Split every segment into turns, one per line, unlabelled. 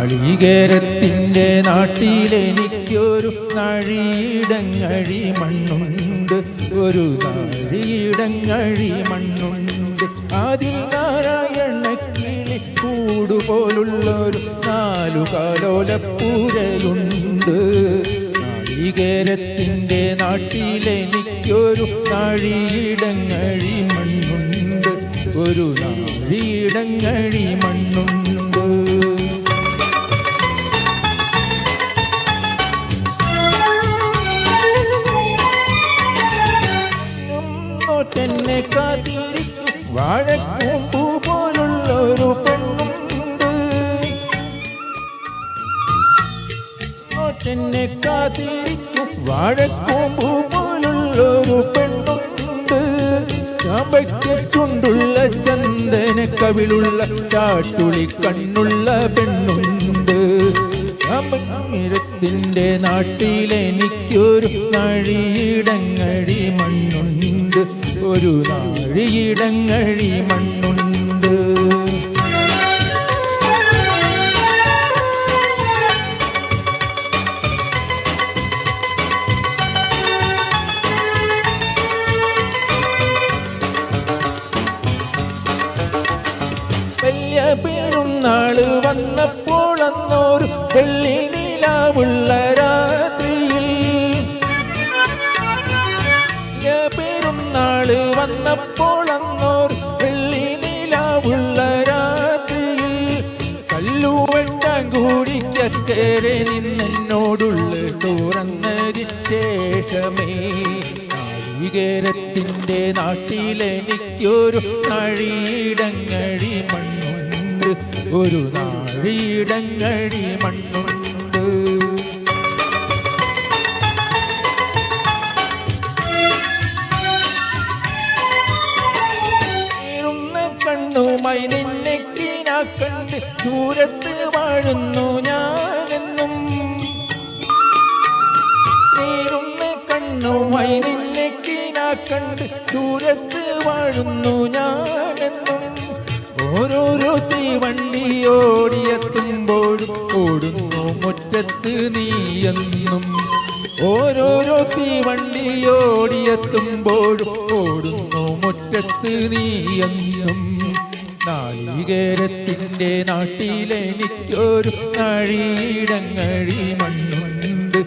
നാളികേരത്തിൻ്റെ നാട്ടിലെനിക്കൊരു നാഴിയിടങ്ങഴി മണ്ണുണ്ട്, ഒരു നാഴിയിടങ്ങഴി മണ്ണുണ്ട്. അതിൽ നാരായണക്കിളി കൂടുപോലുള്ളൊരു 4 കാലോലപ്പൂരയുണ്ട്. നാളികേരത്തിൻ്റെ നാട്ടിലെനിക്കൊരു നാഴിയിടങ്ങഴി മണ്ണുണ്ട്, ഒരു നാഴിയിടങ്ങഴി മണ്ണുണ്ട്. എന്നെ കാത്തിരിക്കും വാഴക്കൂമ്പു പോലുള്ളൊരു പെണ്ണുണ്ട്, എന്നെ കാത്തിരിക്കും വാഴക്കൂമ്പു പോലുള്ളൊരു പെണ്ണുണ്ട്. ചാമ്പയ്ക്ക് ചുണ്ടുള്ള ചന്ദന കവിളുള്ള ചാട്ടുളി കണ്ണുള്ള പെണ്ണുണ്ട്. ചാമ്പയ്ക്കിരത്തിൻ്റെ നാട്ടിലെനിക്കൊരു നാഴിയിടങ്ങഴി മണ്ണുണ്ട്, ഒരു നാഴിയിടങ്ങഴി മണ്ണുണ്ട്. വലിയ പെരുന്നാള് വന്നപ്പോൾ അന്നൊരു വെള്ളി നിലാവുള്ള രാത്രിയിൽ, പെരുന്നാള് വന്നപ്പോൾ അന്നൊരു വെള്ളി നിലാവുള്ള രാത്രിയിൽ, കല്ലുവെട്ടാൻ കൂടിക്കരെ നിന്നോടുള്ള തുറന്നതിന് ശേഷമേ നാളികേരത്തിൻ്റെ നാട്ടിലെനിക്കൊരു നാഴിയിടങ്ങഴി മണ്ണുണ്ട്, ഒരു നാഴിയിടങ്ങഴി മണ്ണുണ്ട്. കണ്ണുമായി നിന്നെ കീനാക്കണ്ട് ദൂരത്ത് വാഴുന്നു ഞാനെന്നും, നീറുന്ന കണ്ണുമായി നിന്നെ കീനാക്കണ്ട് ദൂരത്ത് വാഴുന്നു ഞാനെന്നും. ഓരോരോ തീവണ്ടി ഓടിയെത്തുമ്പോഴും ഓടുന്നു മുറ്റത്ത് നീയെന്നും, ഓരോരോ തീവണ്ടി ഓടിയെത്തുമ്പോഴും ഓടുന്നു മുറ്റത്ത് നീയെന്നും. നാളികേരത്തിൻ്റെ നാട്ടിലെനിക്കൊരു നാഴിയിടങ്ങഴി മണ്ണുണ്ട്,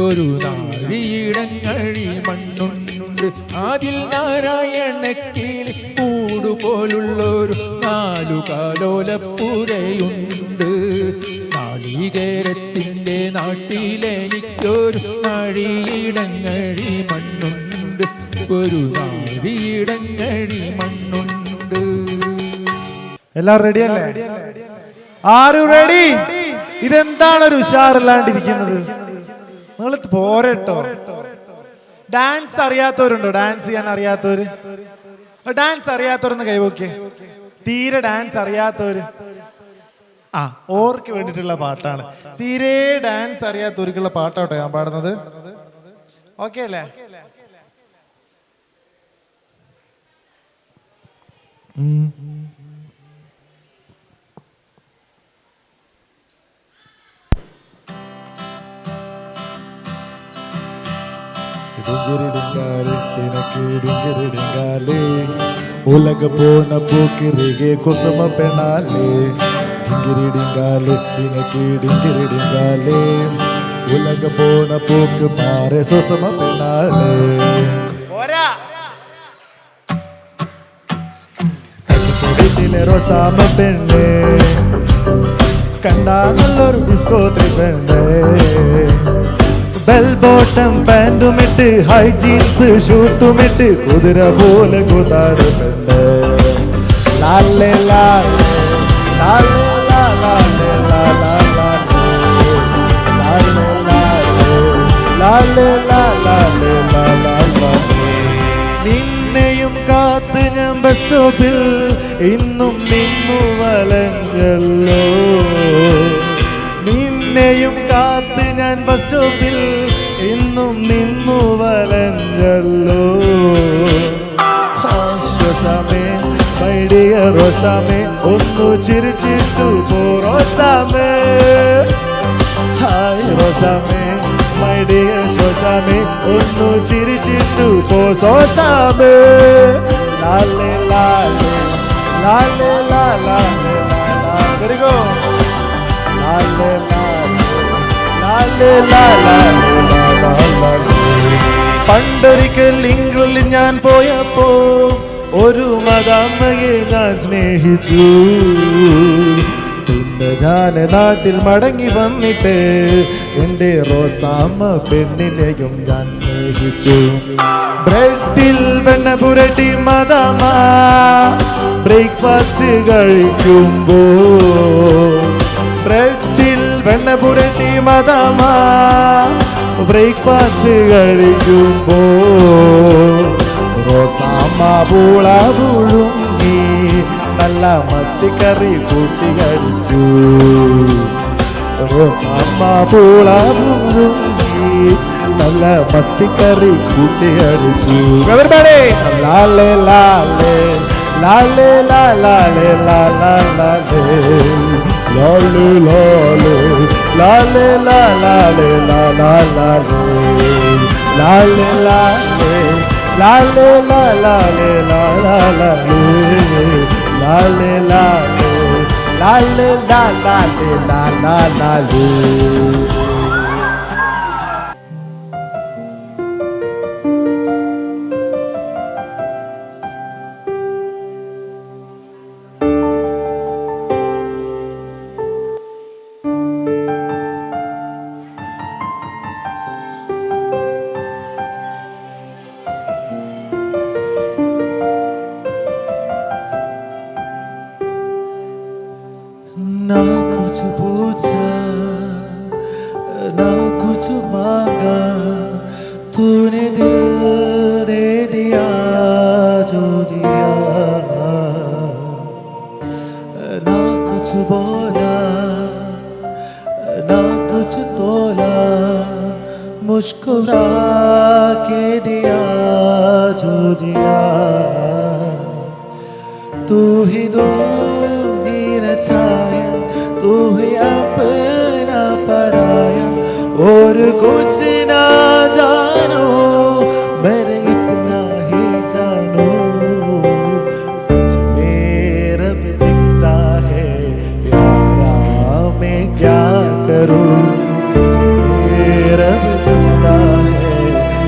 ഒരു നാഴിയിടങ്ങഴി മണ്ണുണ്ട്. അതിൽ നാരായണക്കിളി കൂടുപോലുള്ളൊരു 4 കാലോലപ്പുരയുണ്ട്. നാളികേരത്തിൻ്റെ നാട്ടിലെനിക്കൊരു നാഴിയിടങ്ങഴി മണ്ണുണ്ട്, ഒരു നാഴിയിടങ്ങഴി മണ്ണുണ്ട്.
എല്ലാവരും റെഡി അല്ലേ? ആരും റെഡി? ഇതെന്താണ് ഒരു ഉഷാറില്ലാണ്ടിരിക്കുന്നത്? നിങ്ങൾ പോരട്ടോ. ഡാൻസ് അറിയാത്തവരുണ്ടോ? ഡാൻസ് ചെയ്യാൻ അറിയാത്തവര്? ഡാൻസ് അറിയാത്തവരൊന്ന് കൈവോക്കേ. തീരെ ഡാൻസ് അറിയാത്തവര്? ഓർക്ക് വേണ്ടിട്ടുള്ള പാട്ടാണ്. തീരെ ഡാൻസ് അറിയാത്തവർക്കുള്ള പാട്ടാട്ടോ ഞാൻ പാടുന്നത്. ഓക്കെ അല്ലേ?
உலக போன போக்கிரிகே கொசம பெணாலே டிங்கிரிடிங்காலே டினக்கு டிங்கிரிடிங்காலே உலக போன போக்கு மாறே சொசம பெணாலே വീട്ടിലെ റോസാമ പെണ്ണേ കണ്ടാ നല്ലൊരു ഡിസ്കോ പെണ്ണേ ബെൽ ബോട്ടം പാൻറ്റുമിട്ട് ഹൈ ജീൻസ് ഷൂട്ടുമിട്ട് കുതിര പോലെ കൂത്താട് പെണ്ണേ ലാലേ ലാലേ ലാലേ ലാലേ ലാലേ ലാലേ ലാലേ ലാലേ ലാലേ നിന്നെയും കാത്ത് ഞാൻ ബസ് സ്റ്റോപ്പിൽ ഇന്നും നിന്നു വലഞ്ഞല്ലോ നിന്നെയും കാത്ത് ഞാൻ ബസ് സ്റ്റോപ്പിൽ ഇന്നും നിന്നു വലഞ്ഞല്ലോ ആശ്വാസമേ മൈ ഡിയർ റോസാമേ ഒന്നു ചിരിച്ചിട്ടു പോ റോസാമേ സോസാമേ മൈ ഡിയർ സോസാമേ ഒന്നു ചിരിച്ചിട്ടു പോ സോസാമേ ലാലേ ലാലേ ലാലേ ലാലേ വെരി ഗുഡ് ലാലേ ലാലേ ലാലേ ലാലേ. പണ്ടൊരിക്കൽ ഇംഗ്ലണ്ടിൽ ഞാൻ പോയപ്പോ ഒരു മദാമ്മയെ ഞാൻ സ്നേഹിച്ചു. പിന്നെ ഞാൻ നാട്ടിൽ മടങ്ങി വന്നിട്ട് എൻ്റെ റോസാമ്മ പെണ്ണിനെയും ഞാൻ സ്നേഹിച്ചു. ബ്രെഡിൽ വെണ്ണ പുരട്ടി മദാമ്മ ബ്രേക്ക്ഫാസ്റ്റ് കഴിക്കുമ്പോ ബ്രെഡിൽ വെണ്ണ പുരട്ടി മദാമ്മ ബ്രേക്ക്ഫാസ്റ്റ് കഴിക്കുമ്പോ റോസാമ്മ പൂള പുഴുങ്ങി നല്ല മത്തിക്കറി കൂട്ടി കഴിച്ചു. റോസാമ്മ പൂള പുഴുങ്ങി നല്ല മത്തിക്കറി കൂട്ടി കഴിച്ചു. ലാലേ ലാലേ ലാലേ ലാലേ ലാലേ ലാലേ ലാലേ ലാലേ ലാലേ ലാലേ ലാലേ ലാലേ ലാലേ ലാലേ ലാലേ ലാലേ ലാലേ. ना कुछ पूछा ना कुछ मांगा तूने दिल दे दिया जो दिया. ना कुछ बोला ना कुछ तोला मुस्कुरा के दिया जो दिया. तू ही दो छाया तू ही अपना पराया और कुछ ना जानो मेरे इतना ही जानो. तुझ में रब दिखता है प्यारा मैं क्या करूं. तुझ में रब दिखता है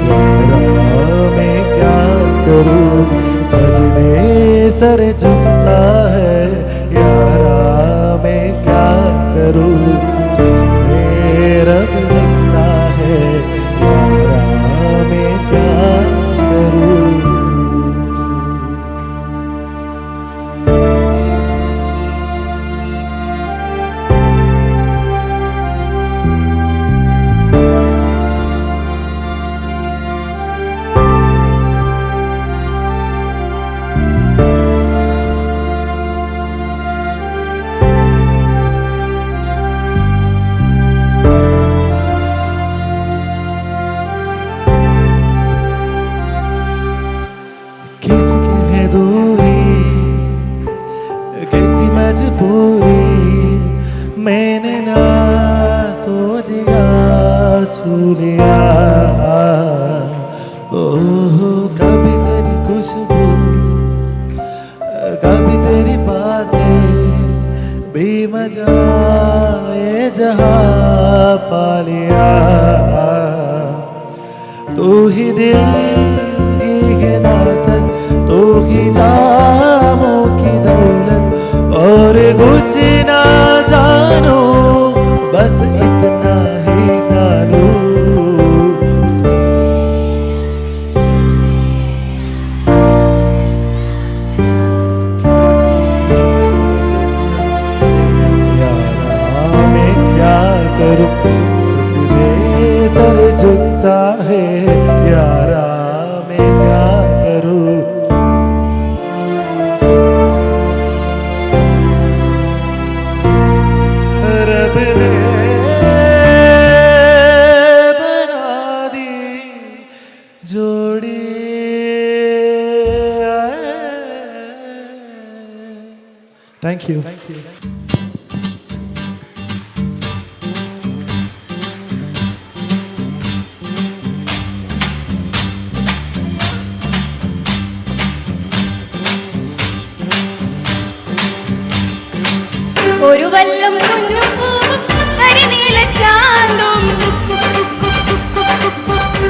प्यारा मैं क्या करूं. सजदे सर झुकता है यारा मैं क्या करूं. तुझमें रब दिखता है यारा मैं क्या करूं. मैंने ना सोचा छू लिया. ओह कभी तेरी खुशबू कभी तेरी बातें बेमजा ये जहां पा लिया. तू ही दिल की हिदायत तू ही जामों की दौलत और कुछ ना जानो बस इतना ही जानो. यारा मैं क्या करूं तुझे सर झुकता है यारा मैं क्या करूं. रब ने बना दी जोड़ी. Thank you.
ഒരു വല്ലം പൊന്നും പൂവും കരിനീലച്ചാന്തും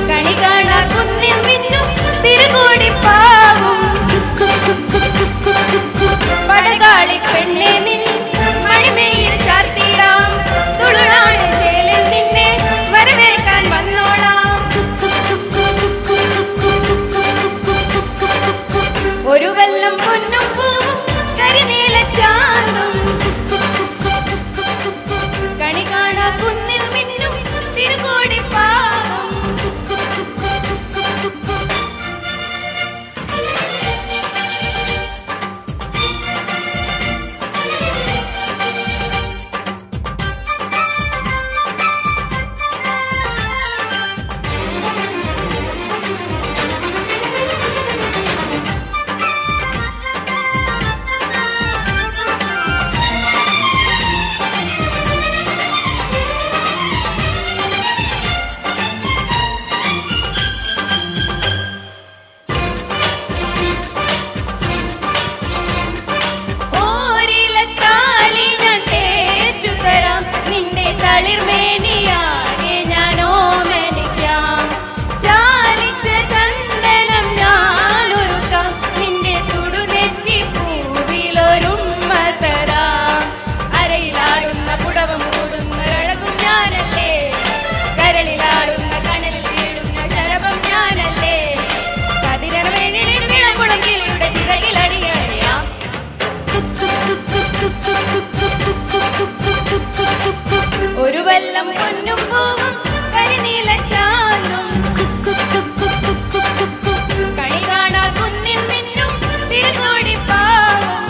കണി കാണാ കുന്നിൽ മിന്നും തിരുകോടിപ്പാവും പടകാളി പെണ്ണെ നിൻ മണിമേയിൽ ചാർത്തിടാം തുളുനാടൻ ചേലിൽ നിന്നെ വരവേൽക്കാൻ വന്നോളാം ഒരു വല്ലം പൊന്നും പൂവും കരിനീലച്ചാന്തും കണി കാണാ കുന്നിൽ മിന്നും തിരുകോടിപ്പാവും തളിർമേനിയാകെ ഞാൻ ഓമനിക്കാം ചാലിച്ച ചന്ദനം ഞാനൊരുക്കാം നിന്റെ തുടുനെറ്റി പൂവിലൊരുമ്മ തരാം അരയിലാടുന്ന പുടവ മൂടുന്നൊരഴകും ഞാനല്ലേ കരളിലാടുന്ന കനലിൽ വീഴുന്ന ശലഭം ഞാനല്ലേ കതിരവേണിയിൽ വിളകുളം കിളിയുടെ ചിറകിലണിയറിയാം ഒരു വല്ലം പൊന്നും പൂവും കരിനീലച്ചാന്തും കണി കാണാ കുന്നിൽ മിന്നും തിരുകോടിപ്പാവും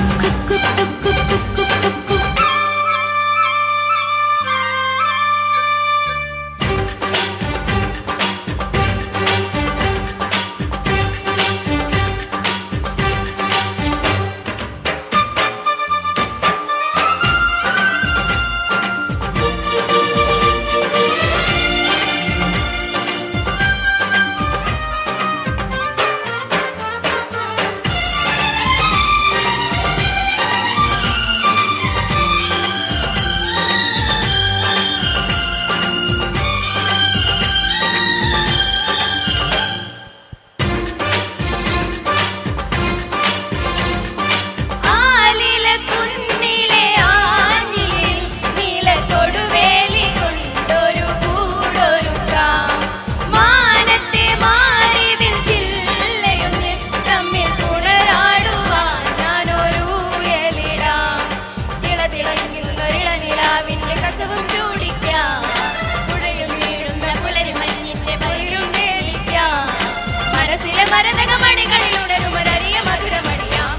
മനസ്സിലെ മരതകമണികളിലുടരുമൊരറിയ മധുരമണിയാം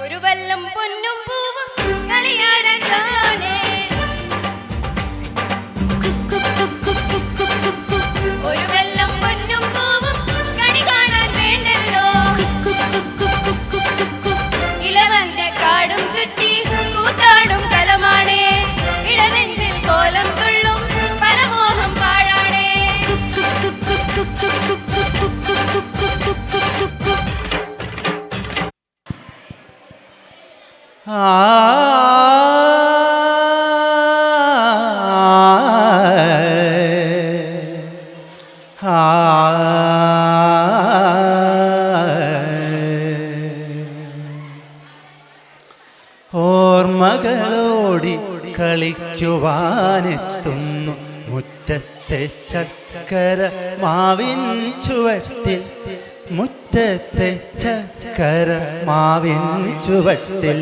ഒരു വല്ലം പൊന്നും പൂവും കളിയാടാൻ താനേ ഒരു വല്ലം പൊന്നും പൂവും കണി കാണാൻ വേണ്ടല്ലോ ഇലവന്റെ കാടും ചുറ്റി കൂത്താടും കലമാണേ ഇടനെഞ്ചിൽ കോലം തുള്ളും പരമോഹം പാഴാണേ
ഓർമ്മകളോടി കളിക്കുവാനെത്തുന്നു മുറ്റത്തെ ചക്കര മാവിൻ ചുവട്ടിൽ മുറ്റത്തെ ചക്കര മാവിൻ ചുവട്ടിൽ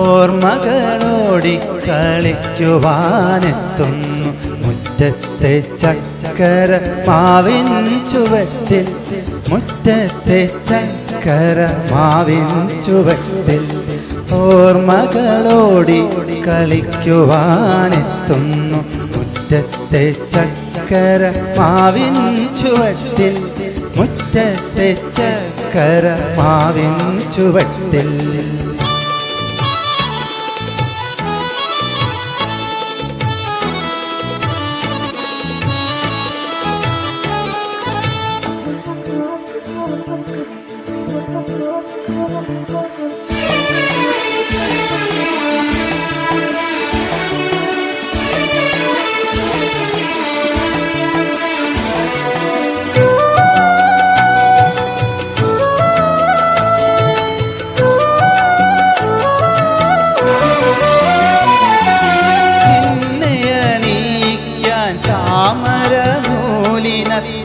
ഓർമ്മകളോടി കളിക്കുവാനെത്തുന്നു മുറ്റത്തെ ചക്കര മാവിൻ ചുവട്ടിൽ മുറ്റത്തെ ചക്കര മാവിൻ ചുവട്ടിൽ ഓർമ്മകളോടി കളിക്കുവാനെത്തുന്നു മുറ്റത്തെ ചക്കര മാവിൻ ചുവട്ടിൽ മുറ്റത്തെ ചക്കര മാവിൻ ചുവട്ടിൽ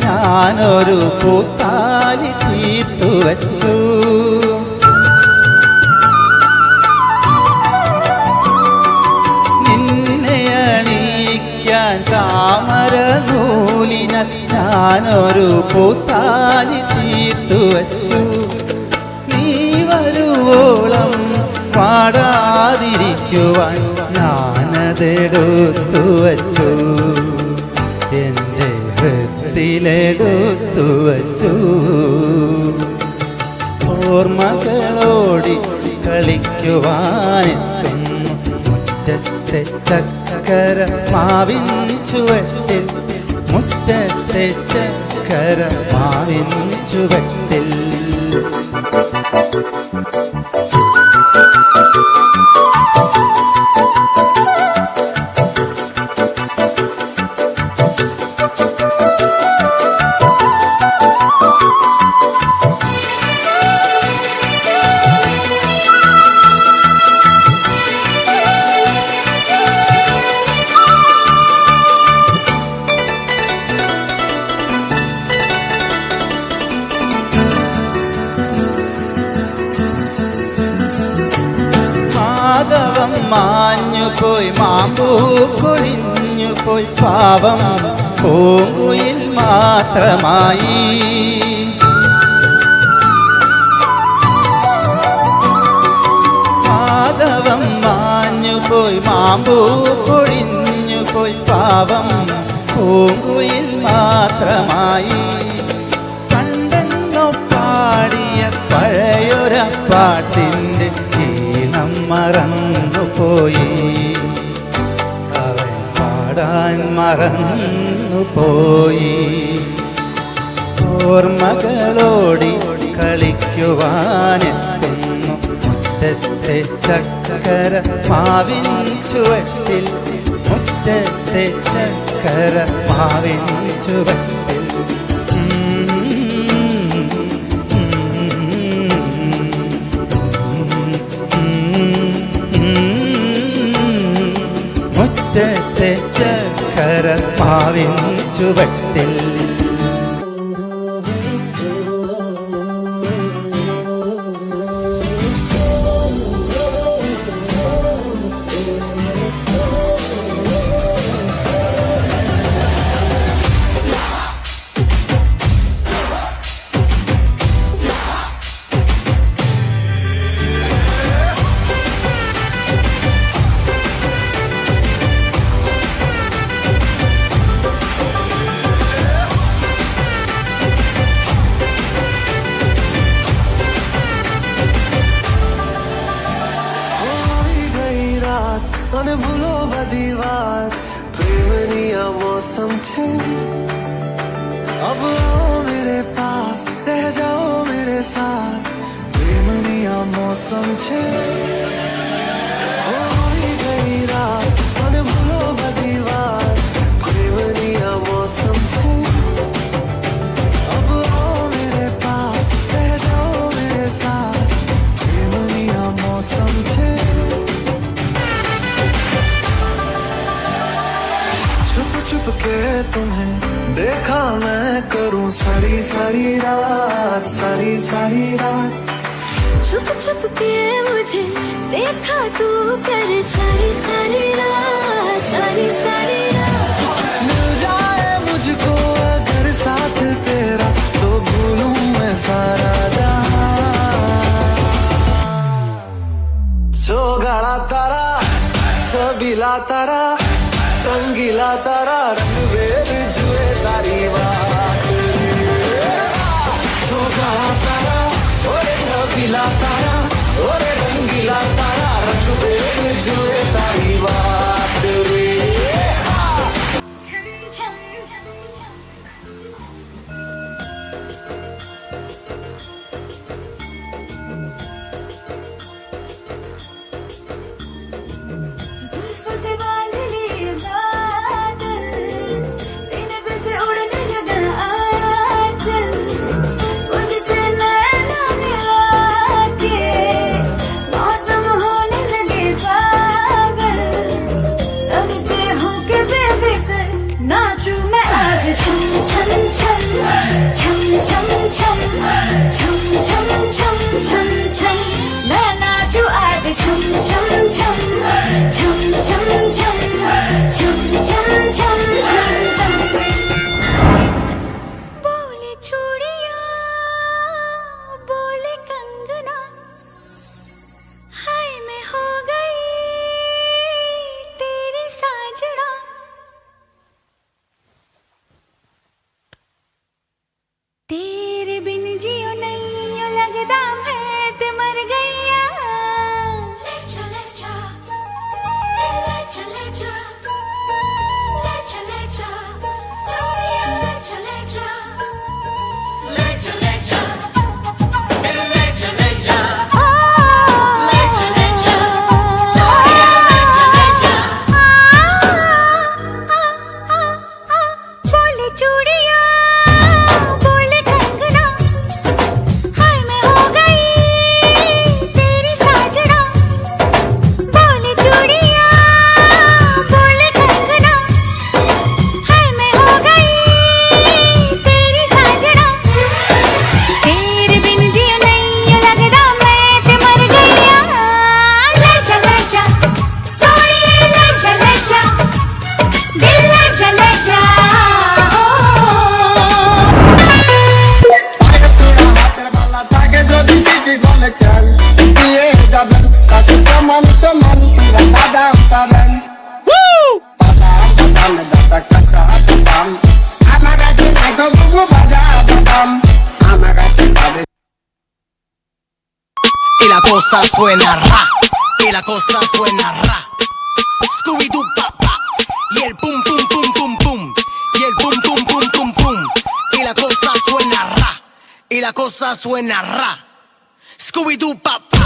ഞാനൊരു പൂത്താലി തീർത്തു വച്ചു നിന്നെ അണിയിക്കാൻ താമര നൂലിനാൽ ഞാനൊരു പൂത്താലി തീർത്തു വച്ചു നീ വരുവോളം പാടാതിരിക്കുവാൻ ഞാനതെടുത്തു വച്ചു എൻ്റെ ഹൃത്തിലെടുത്തു വച്ചു ഓർമ്മകളോടി കളിക്കുവാനെത്തുന്നു മുറ്റത്തെ ചക്കര മാവിൻ ചുവട്ടിൽ മുറ്റത്തെ ചക്കര മാവിൻ ചുവട്ടിൽ മാധവം മാഞ്ഞുപോയി മാമ്പൂ കൊഴിഞ്ഞുപോയി പാവം പൂങ്കുയിൽ മാത്രമായി മാധവം മാഞ്ഞുപോയി മാമ്പൂ കൊഴിഞ്ഞുപോയി പാവം പൂങ്കുയിൽ മാത്രമായി കണ്ടെന്നോ പാടിയ പഴയൊര പാട്ടിൻ്റെ ഈണം മറന്നുപോയി അവൻ പാടാൻ മറന്നുപോയി ഓർമ്മകളോടി കളിക്കുവാനെത്തുന്നു മുറ്റത്തെ ചക്കര മാവിൻ ചുവട്ടിൽ മുറ്റത്തെ ചക്കര മാവിൻ ചുവട്ടിൽ മുറ്റത്തെ ചക്കര മാവിൻ ചുവട്ടിൽ
મને ભૂલો બધી વાત પ્રેમની આ મૌસમ છે अब आओ मेरे पास रह जाओ मेरे साथ प्रेमनी आ मौसम છે હોઈ ગઈ રાત મને ભૂલો બધી વાત પ્રેમની આ મૌસમ છે अब आओ मेरे पास रह जाओ मेरे साथ प्रेमनी आ मौसम છે छुप छुप के तुम्हें देखा मैं करूं सारी सारी रात सारी सारी रात
छुप छुप के मुझे देखा तू कर सारी सारी रात सारी सारी रात
मिल जाए मुझको अगर साथ तेरा तो भूलूं मैं सारा जहां जो गाड़ा तारा छबीला तारा रंगीला तारा
आज छम छम छम छम छम छम छम छम छम छम छम मैं नाचूं आज छम छम छम छम छम छम छम छम छम छम छम बोले चूड़िया बोले कंगना हाय मैं हो गई तेरी साजना तेरे बिन जियो नहीं लगदा मैं ते मर गईया ले चले जा सोनिया ले चले जा ले चले जा ले चले जा सोनिया ले चले जा बोले चूड़िया बोले कंगना हाय मैं हो गई तेरी साजना बोले चूड़िया बोले कंगना हाय मैं हो गई तेरी साजना तेरे बिन जियो नहीं लगदा मैं ते मर गईया ले चले जा सोनिया ले चले जा दिल ले चले जा
Y la cosa suena ra, y la cosa suena ra. Scooby-Doo papá, y el pum pum pum pum pum, y el pum pum pum pum pum. Y la cosa suena ra, y la cosa suena ra. Scooby-Doo papá,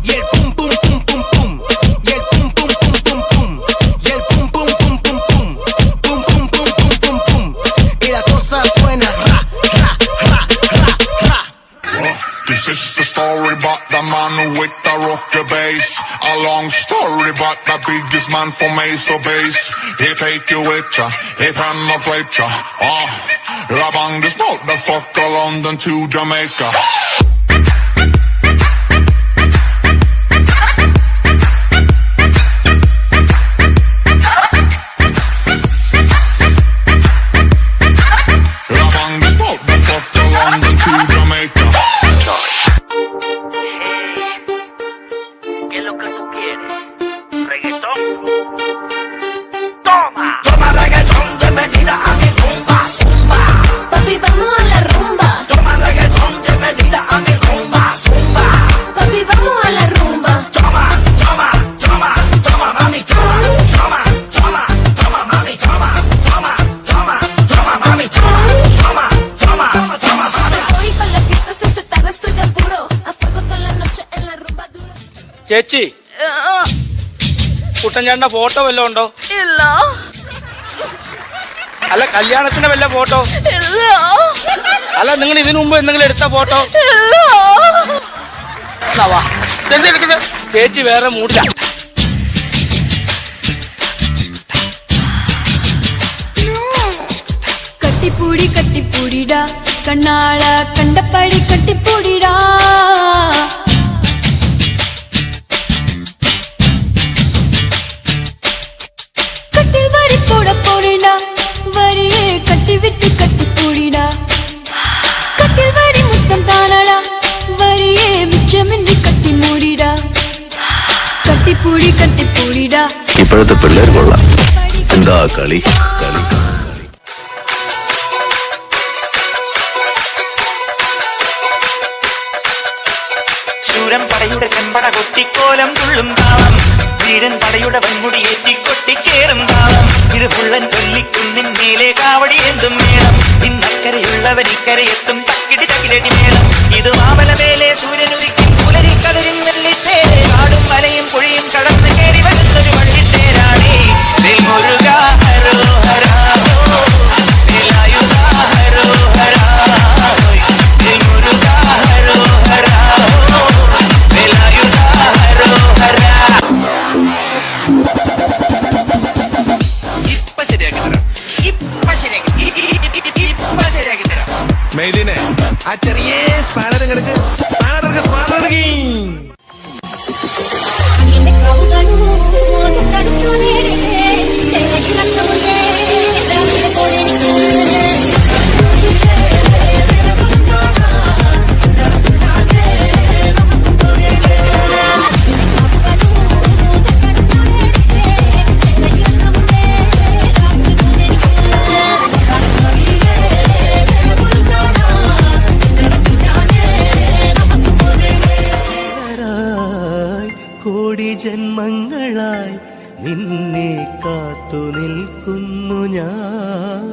y el pum pum pum pum pum, y el pum pum pum pum pum, y el pum pum pum pum pum, pum pum pum pum pum pum. Y la cosa suena ra, ra, ra, ra, ra.
This is the story about the man who with the rocker bass. A long story about the biggest man from Mesa Base. He take you with ya, he penetrate ya. Rabang this motherfucker London to Jamaica. Rabang this motherfucker London to Jamaica.
¿Qué es lo que tú quieres? ¿Reggaetón? ¡Toma! Toma reggaetón, bienvenida a mi rumba, zumba.
Papi vamos a la rumba
Toma reggaetón, bienvenida a mi rumba, zumba.
papi vamos a la rumba
Toma, toma, toma, toma, mami, toma, toma, toma, toma, mami, toma, toma, toma, toma, mami, toma, toma, toma, toma, mami.
hoy con la fiesta se tarde estoy de apuro a fuego toda la noche en la rumba duro
ചേച്ചി കുട്ടൻചാണ്ട photo വല്ലതും ഉണ്ടോ?
ഇല്ല
അല്ല കല്യാണത്തിന്റെ വല്ല photo?
ഇല്ല
അല്ല നിങ്ങൾ ഇതിനു മുമ്പ് എന്തെങ്കിലും എടുത്ത ഫോട്ടോ?
ഇല്ല
വാ എന്തെടുക്കുന്നത് ചേച്ചി വേറെ മൂടില്ല.
കട്ടിപ്പൂടിടാ കണ്ണാള കണ്ടപ്പടി കട്ടിപ്പൂടിടാ കട്ടിൽ വരി പോട പോറിടാ വരിയെ കട്ടി വിട്ട് കട്ടിപ്പൂടിടാ കട്ടിൽ വരി മുത്തം താനടാ വരിയെ മിച്ചമിന്തി കട്ടി മൂടിടാ കട്ടിപ്പൂടിടാ
ഇപ്പോഴത്തെ പിള്ളേർ കൊള്ളാം. എന്താ കളി കളി
ശൂരം പടയുടെ ചെമ്പട കൊട്ടിക്കോലം തുള്ളും താളം ധീരൻ പടയുടെ പൊന്മുടി ഏറ്റിക്കൊട്ടിക്കേറും താളം ഇത് പുള്ളൻ കൊല്ലിക്കുന്നിൻ മേലെ കാവടി എന്തും മേളം ഇന്നക്കരയുള്ളവരിക്കരയെത്തും കിടിച്ചിലടി മേളം ഇത് മാമലമേലെ സൂര്യനുദിക്കും പുലരി കതിരും വെള്ളിത്തേരെ കാടും മലയും കുഴിയും കടന്ന് കയറി വരുന്നൊരു വള്ളിത്തേരാണേ മുരുക ഹരോഹര വേലായുധ ഹരോഹര മുരുക ഹരോഹര വേലായുധ ഹരോഹര. ഇപ്പൊ ശരിയാക്കി തരാം, ഇപ്പൊ ശരിയാക്കി.
മെയ്ദിനെ ആ ചെറിയ സ്പാനർ കിടക്ക് സ്പാനർ
കോടി ജന്മങ്ങളായി നിന്നെ കാത്തു നിൽക്കുന്നു ഞാൻ.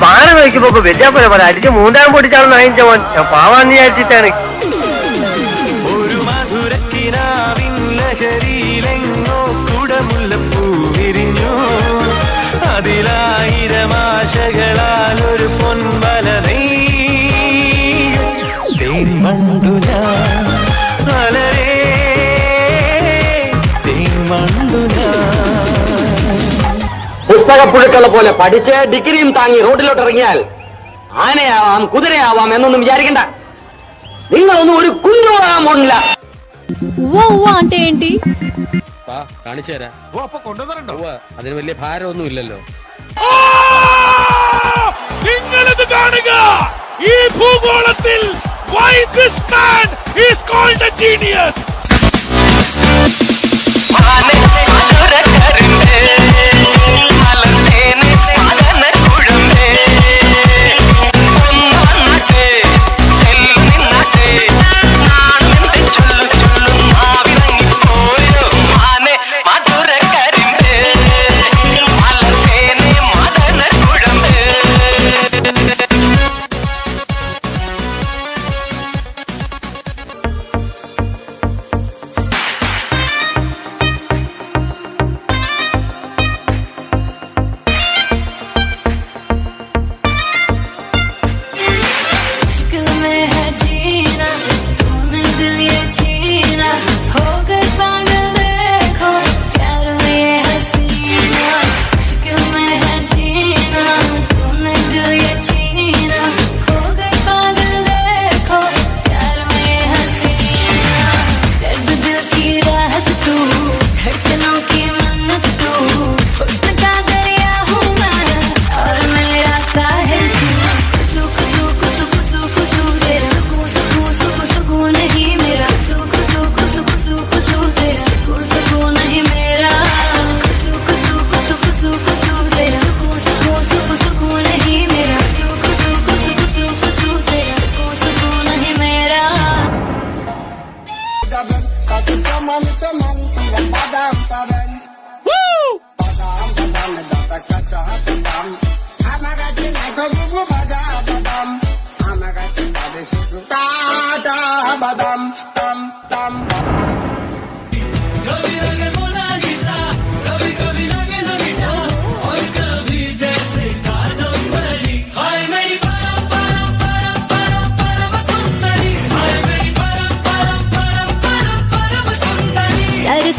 വാഹനം നോക്കിയപ്പോ വെച്ചാ പോലെ അടിച്ച് മൂന്നാം പൊടിച്ചാണെന്ന് വാങ്ങിച്ച മോൻ ഞാൻ പാവാന്ന് വിചാരിച്ചിട്ടാണ്.
ഒരു മധുരക്കിനാവിൻ ലഹരിയിലെങ്ങോ കുടമുല്ലപ്പൂ വിരിഞ്ഞു. അതിലായിരം ആശകളാൽ ഒരു പൊൻവല തേൻവണ്ടു ഞാൻ വളരെ തേൻവണ്ടു ഞാൻ.
പുസ്തകപ്പുഴുക്കളെ പോലെ പഠിച്ച് ഡിഗ്രിയും താങ്ങി റോഡിലോട്ട് ഇറങ്ങിയാൽ ആനയാവാം കുതിരയാവാം എന്നൊന്നും വിചാരിക്കണ്ട. നിങ്ങളൊന്നും ഒരു കുഞ്ഞുമാകാൻ പോണില്ല.
అంటే ఏంటి?
കാണിച്ചു തരാം. അതിന് വലിയ ഭാരമൊന്നും ഇല്ലല്ലോ.
നിങ്ങളിത് കാണുക. ഈ ഭൂഗോളത്തിൽ why this man is called a genius.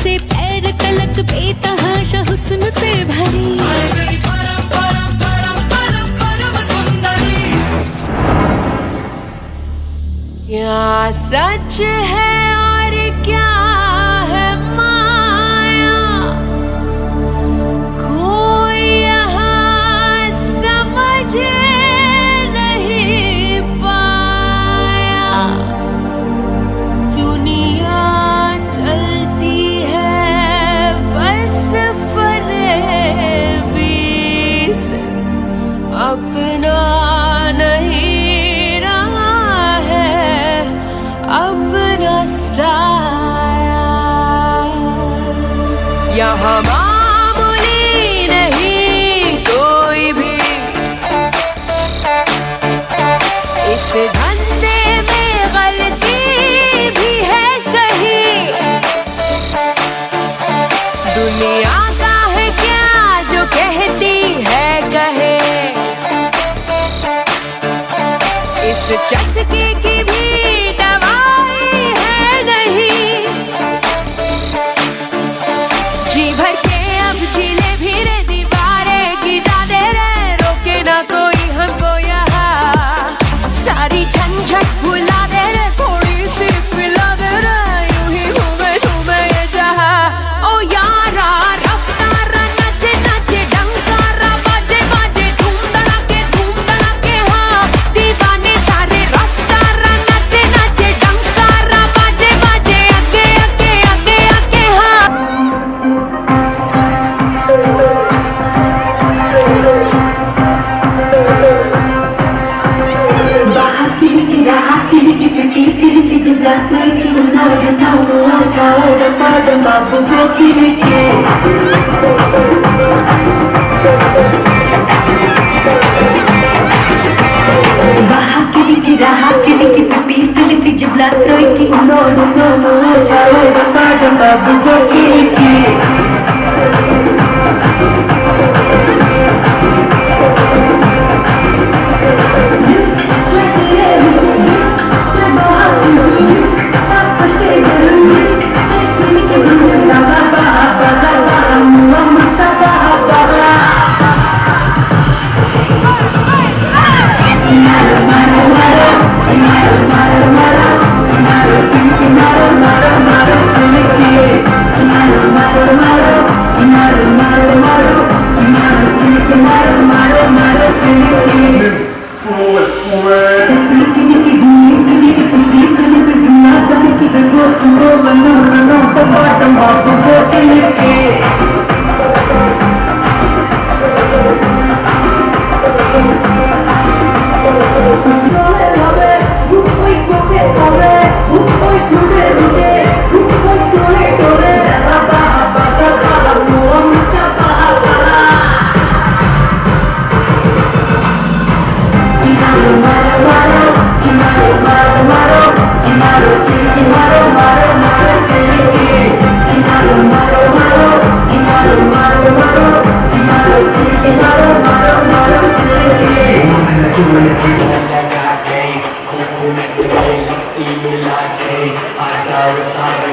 से पैर तलक बेतहाशा हुस्न से भरी क्या सच है और क्या है माया, कोई यहाँ समझ नहीं पाया। दुनिया चलती है बस फरेबी से, अपना नहीं रहा है अपना सा यहाँ मामूली नहीं कोई भी, इस धंधे में गलती भी है सही। दुनिया का है क्या जो कहती है कहे, इस चस्के की भी दवाई है नहीं। जी भर के अब जीने भी रे दीवारें गिरा दे रे, रोके ना कोई हमको यहाँ। सारी झंझट भुला दे रे, थोड़ी सी पिला दे रे, यूं ही घूमे घूमे ये जहाँ। ओ यारा रफ्तारा नचे नचे डंकारा बाजे बाजे धूम धड़ाके हाँ। दीवाने सारे रफ्तारा नचे नचे डंकारा बाजे बाजे आगे आगे आगे आगे हाँ।
I